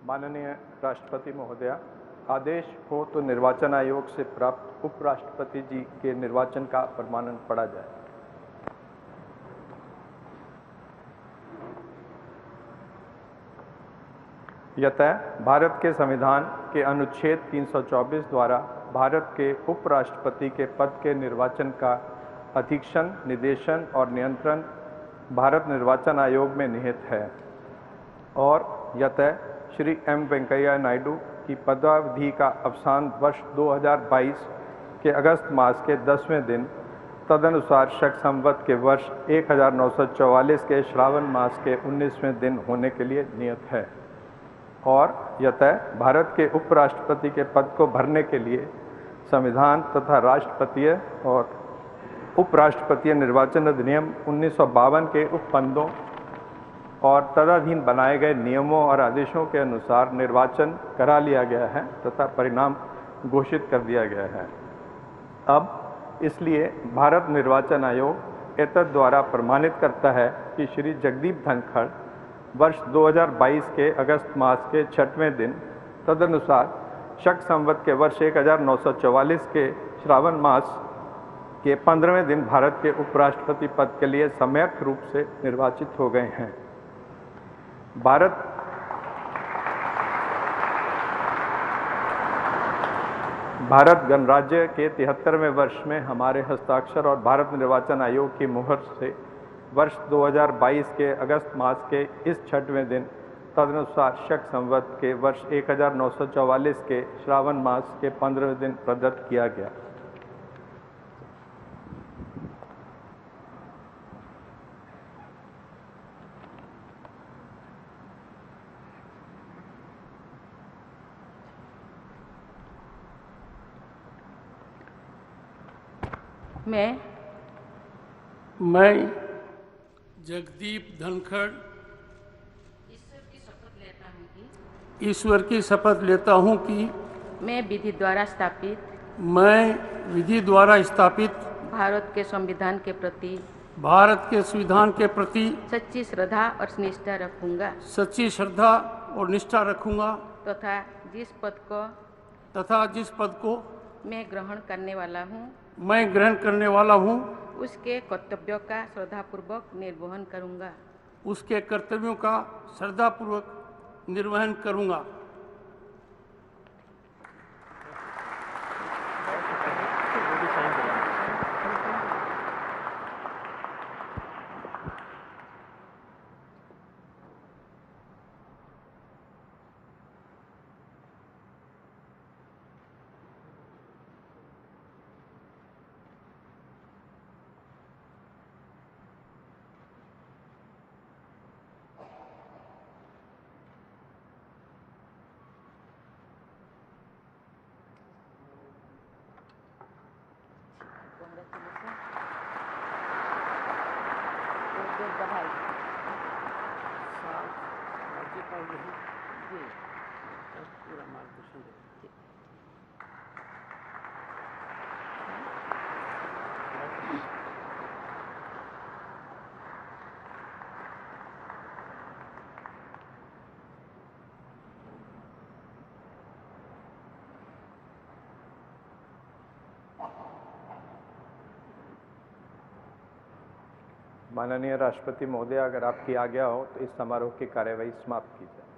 माननीय राष्ट्रपति महोदया, आदेश हो तो निर्वाचन आयोग से प्राप्त उपराष्ट्रपति जी के निर्वाचन का प्रमाणन पढ़ा जाए। यतः भारत के संविधान के अनुच्छेद 324 द्वारा भारत के उपराष्ट्रपति के पद के निर्वाचन का अधीक्षण, निर्देशन और नियंत्रण भारत निर्वाचन आयोग में निहित है और यतः श्री एम वेंकैया नायडू की पदावधि का अवसान वर्ष 2022 के अगस्त मास के 10वें दिन तदनुसार शक संवत के वर्ष 1944 के श्रावण मास के 19वें दिन होने के लिए नियत है और यतः भारत के उपराष्ट्रपति के पद को भरने के लिए संविधान तथा राष्ट्रपतीय और उपराष्ट्रपतीय निर्वाचन अधिनियम 1952 के उपबंधों और तदधीन बनाए गए नियमों और आदेशों के अनुसार निर्वाचन करा लिया गया है तथा परिणाम घोषित कर दिया गया है। अब इसलिए भारत निर्वाचन आयोग एतद द्वारा प्रमाणित करता है कि श्री जगदीप धनखड़ वर्ष 2022 के अगस्त मास के 6वें दिन तदनुसार शक संवत के वर्ष 1944 के श्रावण मास के 15वें दिन भारत के उपराष्ट्रपति पद के लिए सम्यक रूप से निर्वाचित हो गए हैं। भारत गणराज्य के 73वें वर्ष में हमारे हस्ताक्षर और भारत निर्वाचन आयोग की मुहर से वर्ष 2022 के अगस्त मास के इस 6वें दिन तदनुसार शक संवत के वर्ष 1944 के श्रावण मास के 15वें दिन प्रदत्त किया गया। मैं जगदीप धनखड़ ईश्वर की शपथ लेता हूँ कि मैं विधि द्वारा स्थापित भारत के संविधान के प्रति सच्ची श्रद्धा और निष्ठा रखूंगा तथा जिस पद को मैं ग्रहण करने वाला हूँ उसके कर्तव्यों का श्रद्धापूर्वक निर्वहन करूंगा। माननीय राष्ट्रपति महोदय, अगर आपकी आज्ञा हो तो इस समारोह की कार्यवाही समाप्त की जाए।